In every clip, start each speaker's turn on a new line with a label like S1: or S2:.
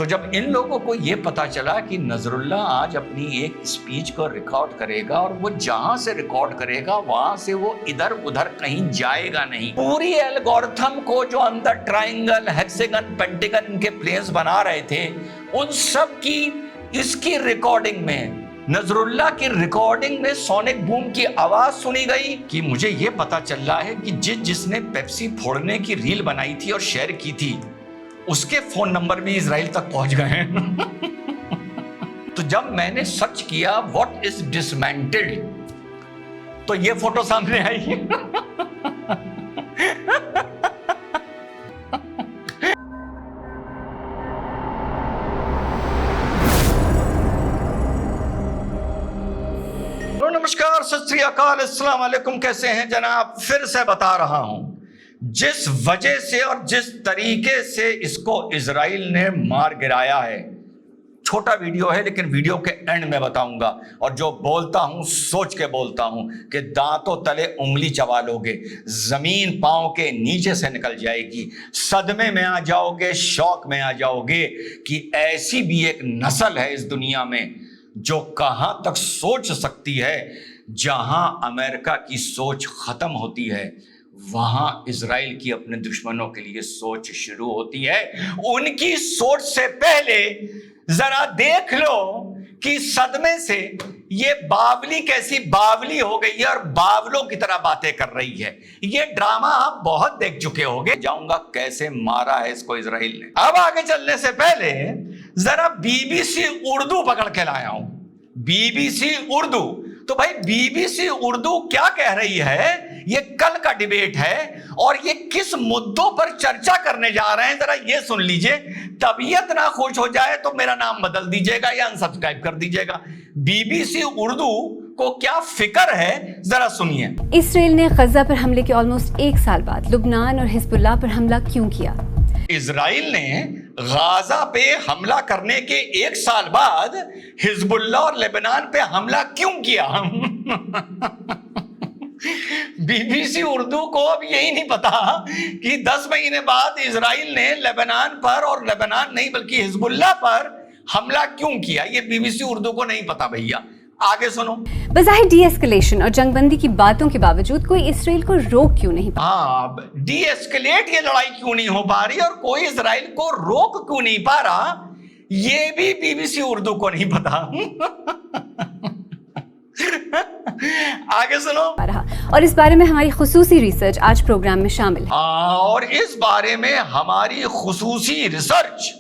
S1: तो जब इन लोगों को ये पता चला कि नजरुल्ला आज अपनी एक स्पीच को रिकॉर्ड करेगा और वो जहां से रिकॉर्ड करेगा वहां से वो इधर उधर कहीं जाएगा नहीं, पूरी एल्गोरिथम को जो अंदर ट्रायंगल, हेक्सागन, पेंटागन के प्लेन्स बना रहे थे उन सब की इसकी रिकॉर्डिंग में, नजरुल्ला की रिकॉर्डिंग में सोनिक बूम की आवाज सुनी गई कि मुझे ये पता चल रहा है कि जिसने पेप्सी फोड़ने की रील बनाई थी और शेयर की थी उसके फोन नंबर भी इजराइल तक पहुंच गए हैं। तो जब मैंने सर्च किया व्हाट इज डिसमेंटल्ड तो ये फोटो सामने आई। नमस्कार, सत श्री अकाल, अस्सलाम वालेकुम। कैसे हैं जनाब? फिर से बता रहा हूं, जिस वजह से और जिस तरीके से इसको इजराइल ने मार गिराया है, छोटा वीडियो है लेकिन वीडियो के एंड में बताऊंगा। और जो बोलता हूं सोच के बोलता हूं कि दांतों तले उंगली चबा लोगे, जमीन पांव के नीचे से निकल जाएगी, सदमे में आ जाओगे, शौक में आ जाओगे कि ऐसी भी एक नस्ल है इस दुनिया में जो कहां तक सोच सकती है। जहां अमेरिका की सोच खत्म होती है वहां इजराइल की अपने दुश्मनों के लिए सोच शुरू होती है। उनकी सोच से पहले जरा देख लो कि सदमे से ये बावली कैसी बावली हो गई है और बावलों की तरह बातें कर रही है। ये ड्रामा आप बहुत देख चुके होंगे। जाऊंगा कैसे मारा है इसको इजराइल ने। अब आगे चलने से पहले जरा बीबीसी उर्दू पकड़ के लाया हूं। बीबीसी उर्दू, तो भाई बीबीसी उर्दू क्या कह रही है, ये कल का डिबेट है और ये किस मुद्दों पर चर्चा करने जा रहे हैं जरा ये सुन लीजिए। तबीयत ना खुश हो जाए तो मेरा नाम बदल दीजिएगा या अनसब्सक्राइब कर दीजिएगा। बीबीसी उर्दू को क्या फिक्र है जरा सुनिए।
S2: इसराइल ने गजा पर हमले के ऑलमोस्ट एक साल बाद लुबनान और हिजबुल्लाह पर हमला क्यों किया?
S1: इजराइल ने गाजा पे हमला करने के एक साल बाद हिजबुल्लाह और लेबनान पे हमला क्यों किया? बीबीसी उर्दू को अब यही नहीं पता कि 10 महीने बाद इजराइल ने लेबनान पर, और लेबनान नहीं बल्कि हिजबुल्लाह पर हमला क्यों किया। ये बीबीसी उर्दू को नहीं पता भैया। आगे सुनो।
S2: बज़ाहिर डी एस्केलेशन और जंगबंदी की बातों के बावजूद कोई इसराइल को रोक क्यों नहीं पा?
S1: हाँ, डी एस्केलेट ये लड़ाई क्यों नहीं हो पा रही और कोई इजराइल को रोक क्यों नहीं पा रहा, ये भी बीबीसी उर्दू को नहीं पता। आगे सुनो।
S2: और इस बारे में हमारी खुसूसी रिसर्च आज प्रोग्राम में शामिल है।
S1: और इस बारे में हमारी खुसूसी रिसर्च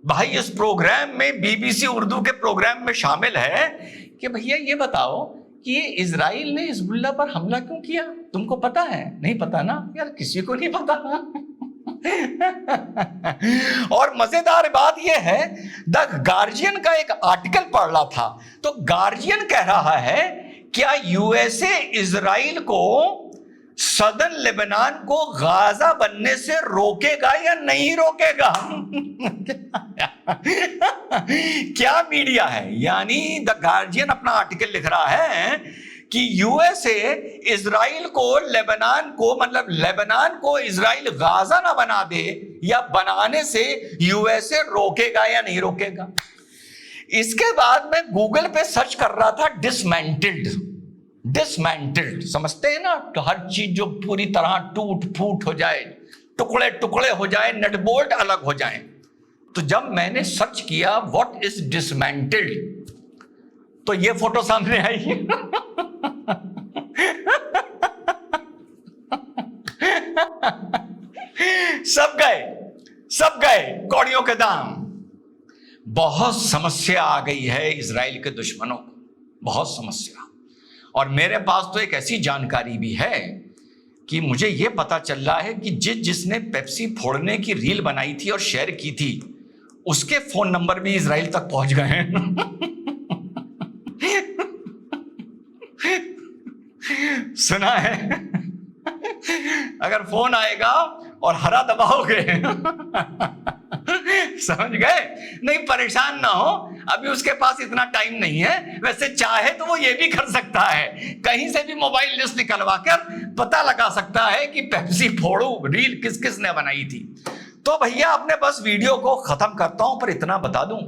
S1: भाई इस प्रोग्राम में, बीबीसी उर्दू के प्रोग्राम में शामिल है कि भैया ये बताओ कि ये इजराइल ने हिजबुल्लाह पर हमला क्यों किया। तुमको पता है? नहीं पता ना यार, किसी को नहीं पता। और मजेदार बात यह है, द गार्जियन का एक आर्टिकल पढ़ रहा था, तो गार्जियन कह रहा है क्या यूएसए इजराइल को सदन लेबनान को गाजा बनने से रोकेगा या नहीं रोकेगा? क्या मीडिया है, यानी द गार्जियन अपना आर्टिकल लिख रहा है कि यूएसए इजराइल को लेबनान को, मतलब लेबनान को इजराइल गाजा ना बना दे या बनाने से यूएसए रोकेगा या नहीं रोकेगा। इसके बाद मैं गूगल पे सर्च कर रहा था डिसमेंटल्ड। डिसमेंटल्ड समझते हैं ना, तो हर चीज जो पूरी तरह टूट फूट हो जाए, टुकड़े टुकड़े हो जाए, नट बोल्ट अलग हो जाए। तो जब मैंने सर्च किया व्हाट इज डिसमेंटल्ड तो ये फोटो सामने आई। सब गए कौड़ियों के दाम। बहुत समस्या आ गई है इजराइल के दुश्मनों को, बहुत समस्या। और मेरे पास तो एक ऐसी जानकारी भी है कि मुझे यह पता चल रहा है कि जिसने पेप्सी फोड़ने की रील बनाई थी और शेयर की थी उसके फोन नंबर भी इजराइल तक पहुंच गए हैं। सुना है? अगर फोन आएगा और हरा दबाओगे समझ गए? नहीं, परेशान ना हो, अभी उसके पास इतना टाइम नहीं है। वैसे चाहे तो वो ये भी कर सकता है, कहीं से भी मोबाइल लिस्ट निकलवा कर पता लगा सकता है कि पेप्सी फोड़ो रील किस किस ने बनाई थी। तो भैया अपने बस वीडियो को खत्म करता हूं, पर इतना बता दूं,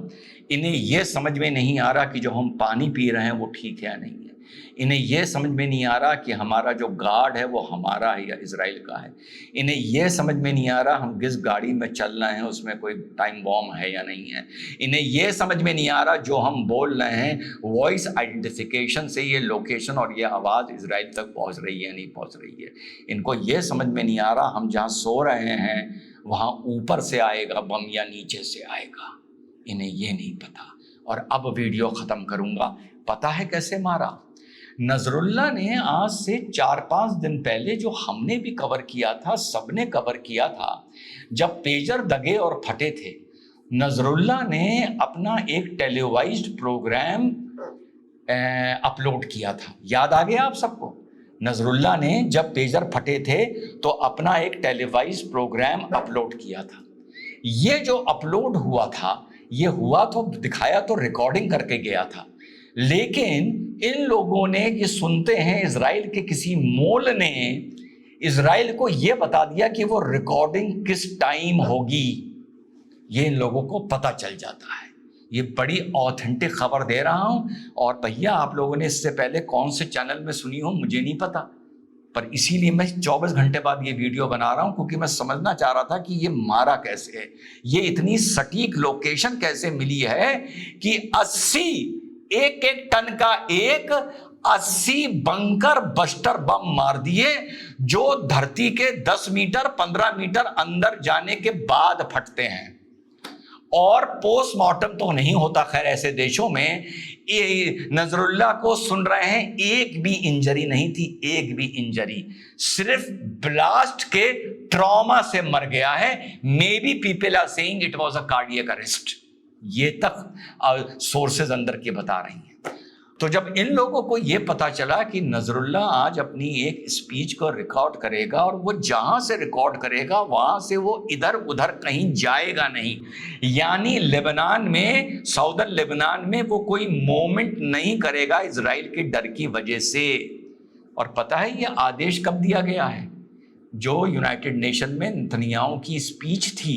S1: इन्हें यह समझ में नहीं आ रहा कि जो हम पानी पी रहे हैं वो ठीक है या नहीं है। इन्हें यह समझ में नहीं आ रहा कि हमारा जो गार्ड है वो हमारा है या इजराइल का है। इन्हें यह समझ में नहीं आ रहा हम जिस गाड़ी में चल रहे हैं उसमें कोई टाइम बॉम्ब है या नहीं है। इन्हें यह समझ में नहीं आ रहा जो हम बोल रहे हैं वॉइस आइडेंटिफिकेशन से ये लोकेशन और ये आवाज़ इजराइल तक पहुंच रही है नहीं पहुंच रही है। इनको यह समझ में नहीं आ रहा हम जहाँ सो रहे हैं वहाँ ऊपर से आएगा बम या नीचे से आएगा। इन्हें यह नहीं पता। और अब वीडियो ख़त्म करूँगा। पता है कैसे मारा? नजरुल्लाह ने आज से 4-5 दिन पहले जो हमने भी कवर किया था, सबने कवर किया था, जब पेजर दगे और फटे थे, नजरुल्लाह ने अपना एक टेलीवाइज्ड प्रोग्राम अपलोड किया था। याद आ गया आप सबको? नजरुल्लाह ने जब पेजर फटे थे तो अपना एक टेलीवाइज्ड प्रोग्राम अपलोड किया था। ये जो अपलोड हुआ था, ये हुआ तो दिखाया तो रिकॉर्डिंग करके गया था, लेकिन इन लोगों ने ये सुनते हैं इजराइल के किसी मोल ने इजराइल को ये बता दिया कि वो रिकॉर्डिंग किस टाइम होगी। ये इन लोगों को पता चल जाता है। ये बड़ी ऑथेंटिक खबर दे रहा हूं। और भैया आप लोगों ने इससे पहले कौन से चैनल में सुनी हो मुझे नहीं पता, पर इसीलिए मैं 24 घंटे बाद ये वीडियो बना रहा हूं, क्योंकि मैं समझना चाह रहा था कि ये मारा कैसे है, ये इतनी सटीक लोकेशन कैसे मिली है कि 80 टन का 80 बंकर बस्टर बम मार दिए जो धरती के 10 मीटर 15 मीटर अंदर जाने के बाद फटते हैं। और पोस्टमार्टम तो नहीं होता खैर ऐसे देशों में। ये नजरुल्लाह को सुन रहे हैं, एक भी इंजरी नहीं थी, एक भी इंजरी, सिर्फ ब्लास्ट के ट्रॉमा से मर गया है। Maybe people are saying it was a cardiac arrest. ये तक सोर्सेज अंदर के बता रही हैं। तो जब इन लोगों को ये पता चला कि नजरुल्लाह आज अपनी एक स्पीच को रिकॉर्ड करेगा और वो जहां से रिकॉर्ड करेगा वहां से वो इधर उधर कहीं जाएगा नहीं, यानी लेबनान में, साउदर्न लेबनान में वो कोई मूवमेंट नहीं करेगा इजराइल के डर की वजह से। और पता है ये आदेश कब दिया गया है? जो यूनाइटेड नेशन में नेतन्याहू की स्पीच थी,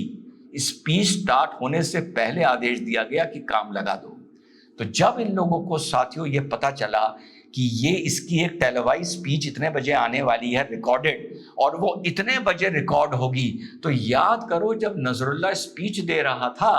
S1: स्पीच स्टार्ट होने से पहले आदेश दिया गया कि काम लगा दो। तो जब इन लोगों को साथियों ये पता चला कि ये इसकी एक टेलीवाइज स्पीच इतने बजे आने वाली है रिकॉर्डेड, और वो इतने बजे रिकॉर्ड होगी, तो याद करो जब नजरुल्लाह स्पीच दे रहा था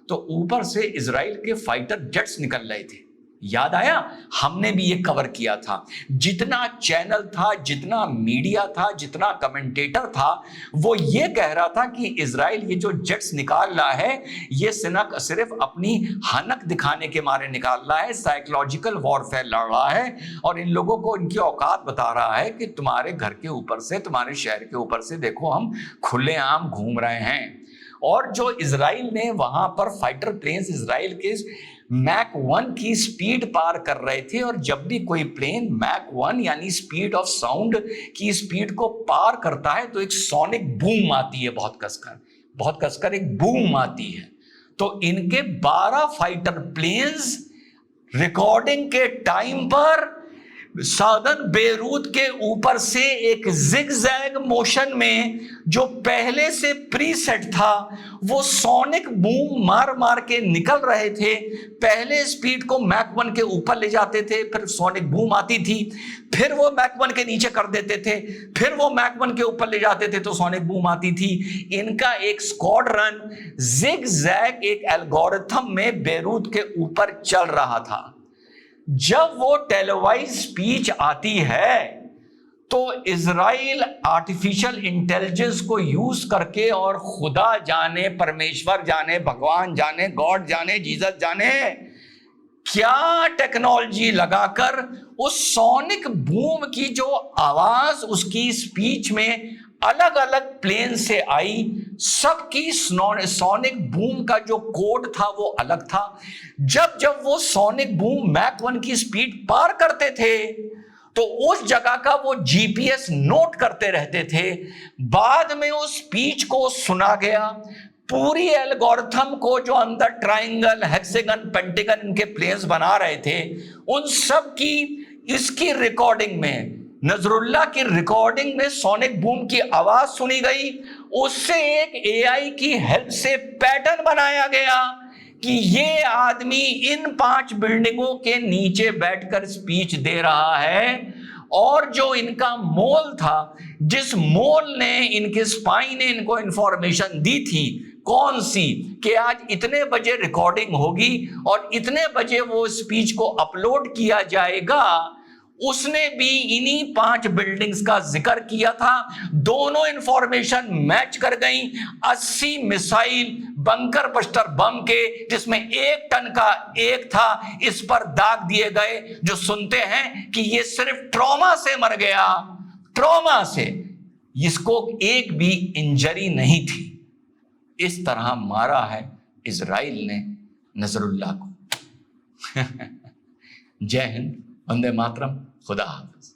S1: तो ऊपर से इजराइल के फाइटर जेट्स निकल रहे थे। याद आया? हमने भी ये कवर किया था। जितना चैनल था, जितना मीडिया था, जितना कमेंटेटर था, वो ये कह रहा था कि इजराइल ये जो जेट्स निकाल रहा है ये सिर्फ अपनी हनक दिखाने के मारे निकाल रहा है, साइकोलॉजिकल वॉरफेयर लड़ रहा है, और इन लोगों को इनकी औकात बता रहा है कि तुम्हारे घर के ऊपर से, तुम्हारे शहर के ऊपर से देखो हम खुलेआम घूम रहे हैं। और जो इजराइल ने वहां पर फाइटर प्लेन्स इजराइल के मैक 1 की स्पीड पार कर रहे थे, और जब भी कोई प्लेन मैक 1 यानी स्पीड ऑफ साउंड की स्पीड को पार करता है तो एक सोनिक बूम आती है, बहुत कसकर एक बूम आती है। तो इनके 12 फाइटर प्लेन्स रिकॉर्डिंग के टाइम पर साउदर्न बेरूत के ऊपर से एक जिगजैग मोशन में, जो पहले से प्रीसेट था, वो सोनिक बूम मार मार के निकल रहे थे। पहले स्पीड को मैक 1 के ऊपर ले जाते थे, फिर सोनिक बूम आती थी, फिर वो मैक 1 के नीचे कर देते थे, फिर वो मैक 1 के ऊपर ले जाते थे तो सोनिक बूम आती थी। इनका एक स्क्वाड्रन जिगजैग एक एल्गोरिथम में बेरूत के ऊपर चल रहा था। जब वो टेलीवाइज स्पीच आती है तो इजराइल आर्टिफिशियल इंटेलिजेंस को यूज करके, और खुदा जाने, परमेश्वर जाने, भगवान जाने, गॉड जाने, जीसस जाने क्या टेक्नोलॉजी लगाकर उस सोनिक बूम की जो आवाज उसकी स्पीच में अलग अलग प्लेन से आई, सबकी सोनिक बूम का जो कोड था वो अलग था। जब वो सोनिक बूम मैक 1 की स्पीड पार करते थे तो उस जगह का वो जीपीएस नोट करते रहते थे। बाद में उस स्पीच को सुना गया, पूरी एल्गोरिथम को, जो अंदर ट्रायंगल, हेक्सागन, पेंटागन इनके प्लेन्स बना रहे थे, उन सब की इसकी रिकॉर्डिंग में नजरुल्लाह की रिकॉर्डिंग में सोनिक बूम की आवाज सुनी गई, उससे एक एआई की हेल्प से पैटर्न बनाया गया कि ये आदमी इन 5 बिल्डिंगों के नीचे बैठकर स्पीच दे रहा है। और जो इनका मोल था, जिस मोल ने इनके स्पाई ने इनको इंफॉर्मेशन दी थी, कौन सी, कि आज इतने बजे रिकॉर्डिंग होगी और इतने बजे वो स्पीच को अपलोड किया जाएगा, उसने भी इन्हीं 5 बिल्डिंग्स का जिक्र किया था। दोनों इंफॉर्मेशन मैच कर गई। 80 मिसाइल बंकर बस्टर बम के, जिसमें 1 टन का एक था, इस पर दाग दिए गए। जो सुनते हैं कि ये सिर्फ ट्रॉमा से मर गया, ट्रॉमा से, इसको एक भी इंजरी नहीं थी। इस तरह मारा है इजराइल ने नजरुल्लाह को। जय हिंद, वंदे मातरम, खुदा हाफिज।